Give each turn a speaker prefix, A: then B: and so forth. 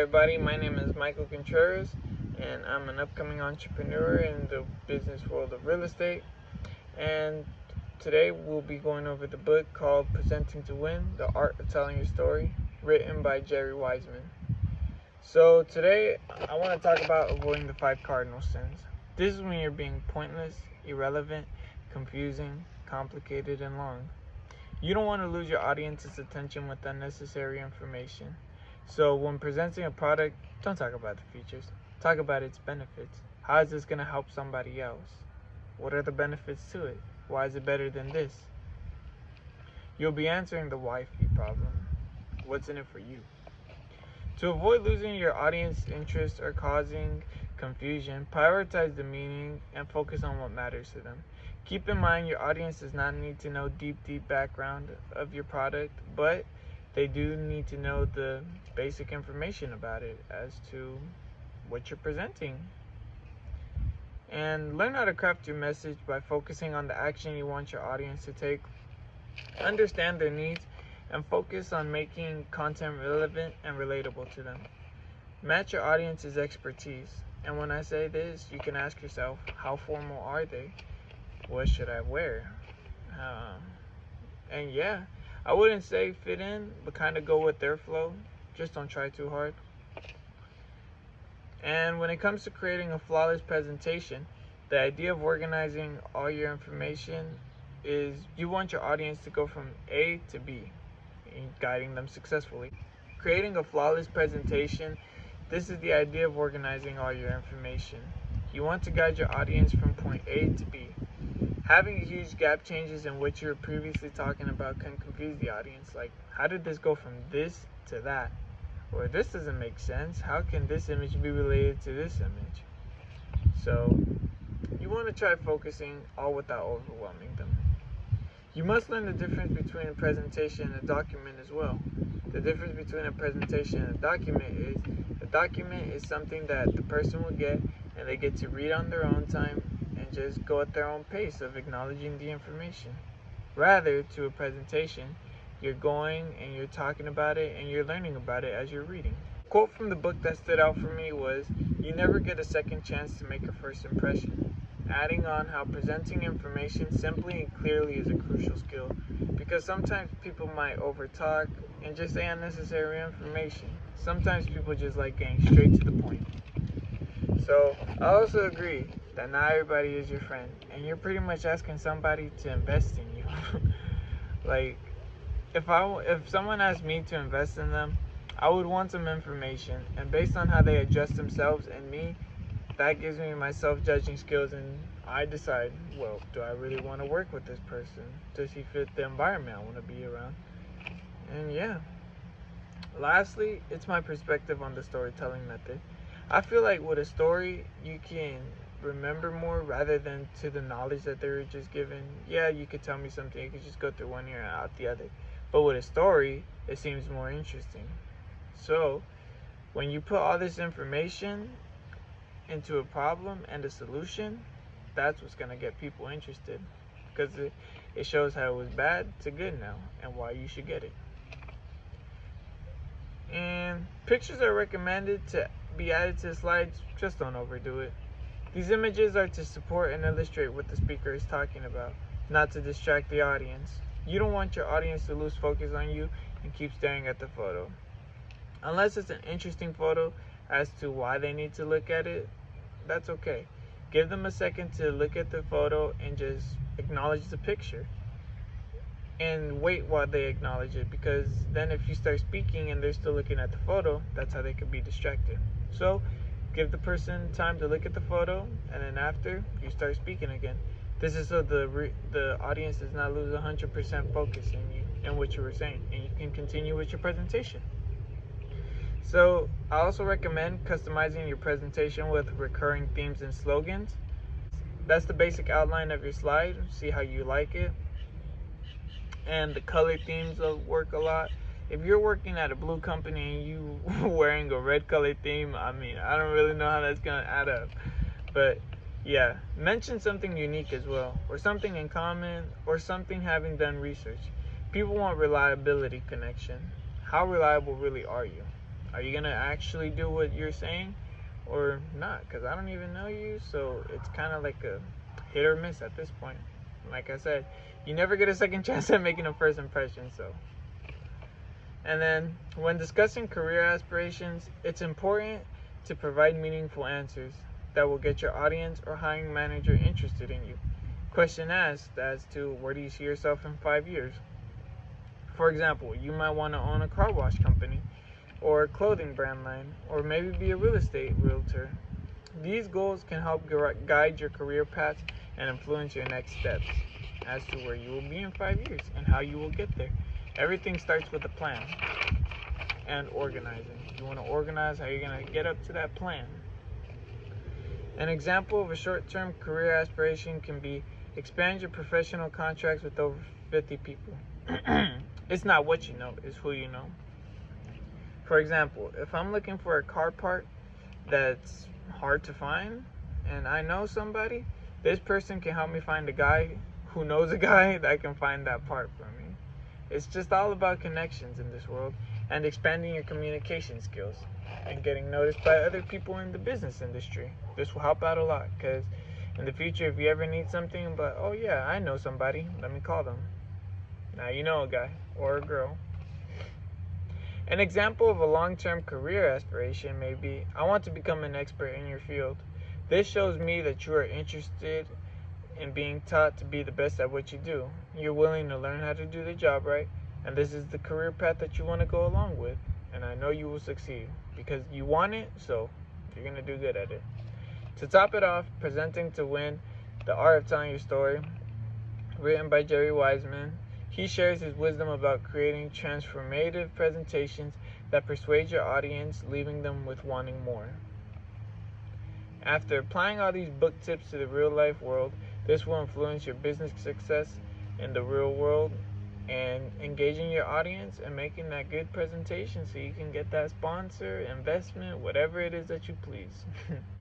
A: everybody, my name is Michael Contreras, and I'm an upcoming entrepreneur in the business world of real estate. And today we'll be going over the book called Presenting to Win, The Art of Telling Your Story, written by Jerry Wiseman. So today I want to talk about avoiding the 5 cardinal sins. This is when you're being pointless, irrelevant, confusing, complicated, and long. You don't want to lose your audience's attention with unnecessary information. So when presenting a product, don't talk about the features. Talk about its benefits. How is this going to help somebody else? What are the benefits to it? Why is it better than this? You'll be answering the why problem. What's in it for you? To avoid losing your audience interest or causing confusion, prioritize the meaning and focus on what matters to them. Keep in mind your audience does not need to know deep background of your product, but they do need to know the basic information about it as to what you're presenting. And learn how to craft your message by focusing on the action you want your audience to take. Understand their needs and focus on making content relevant and relatable to them. Match your audience's expertise. And when I say this, you can ask yourself, how formal are they? What should I wear? And yeah, I wouldn't say fit in, but kind of go with their flow. Just don't try too hard. And when it comes to creating a flawless presentation, the idea of organizing all your information is you want your audience to go from A to B, and guiding them successfully. Creating a flawless presentation, this is the idea of organizing all your information. You want to guide your audience from point A to B. Having a huge gap changes in what you were previously talking about can confuse the audience. Like, how did this go from this to that? Or this doesn't make sense. How can this image be related to this image? So, you want to try focusing all without overwhelming them. You must learn the difference between a presentation and a document as well. The difference between a presentation and a document is a document is something that the person will get and they get to read on their own time and just go at their own pace of acknowledging the information. Rather, to a presentation, you're going and you're talking about it and you're learning about it as you're reading. A quote from the book that stood out for me was, "You never get a second chance to make a first impression." Adding on how presenting information simply and clearly is a crucial skill, because sometimes people might overtalk and just say unnecessary information. Sometimes people just like getting straight to the point. So I also agree that not everybody is your friend, and you're pretty much asking somebody to invest in you. Like, if someone asked me to invest in them, I would want some information, and based on how they adjust themselves and me, that gives me my self-judging skills, and I decide, well, do I really want to work with this person? Does he fit the environment I want to be around? And yeah. Lastly, it's my perspective on the storytelling method. I feel like with a story, you can remember more rather than to the knowledge that they were just given. Yeah, you could tell me something, you could just go through one ear and out the other. But with a story, it seems more interesting. So, when you put all this information into a problem and a solution, that's what's going to get people interested. Because it shows how it was bad to good now and why you should get it. And pictures are recommended to be added to the slides, just don't overdo it. These images are to support and illustrate what the speaker is talking about, not to distract the audience. You don't want your audience to lose focus on you and keep staring at the photo. Unless it's an interesting photo as to why they need to look at it, that's okay. Give them a second to look at the photo and just acknowledge the picture. And wait while they acknowledge it, because then if you start speaking and they're still looking at the photo, that's how they could be distracted. So give the person time to look at the photo, and then after, you start speaking again. This is so the audience does not lose 100% focus in you and what you were saying, and you can continue with your presentation. So I also recommend customizing your presentation with recurring themes and slogans. That's the basic outline of your slide. See how you like it. And the color themes will work a lot. If you're working at a blue company and you wearing a red color theme, I mean, I don't really know how that's gonna add up. But yeah, mention something unique as well, or something in common, or something having done research. People want reliability connection. How reliable really are you? Are you gonna actually do what you're saying or not? Because I don't even know you, so it's kind of like a hit or miss at this point. Like I said, you never get a second chance at making a first impression. So, and then when discussing career aspirations, it's important to provide meaningful answers that will get your audience or hiring manager interested in you. Question asked as to where do you see yourself in 5 years? For example, you might want to own a car wash company or a clothing brand line, or maybe be a real estate realtor. These goals can help guide your career path and influence your next steps as to where you will be in 5 years and how you will get there. Everything starts with a plan and organizing. You want to organize how you're going to get up to that plan. An example of a short-term career aspiration can be expand your professional contracts with over 50 people. It's not what you know, it's who you know. For example, if I'm looking for a car part that's hard to find and I know somebody, this person can help me find a guy who knows a guy that can find that part for me. It's just all about connections in this world and expanding your communication skills and getting noticed by other people in the business industry. This will help out a lot because in the future, if you ever need something, but oh yeah, I know somebody, let me call them. Now you know a guy or a girl. An example of a long-term career aspiration may be, I want to become an expert in your field. This shows me that you are interested in being taught to be the best at what you do. You're willing to learn how to do the job right, and this is the career path that you want to go along with. And I know you will succeed because you want it, so you're going to do good at it. To top it off, Presenting to Win, The Art of Telling Your Story, written by Jerry Wiseman. He shares his wisdom about creating transformative presentations that persuade your audience, leaving them with wanting more. After applying all these book tips to the real-life world, this will influence your business success in the real world and engaging your audience and making that good presentation so you can get that sponsor, investment, whatever it is that you please.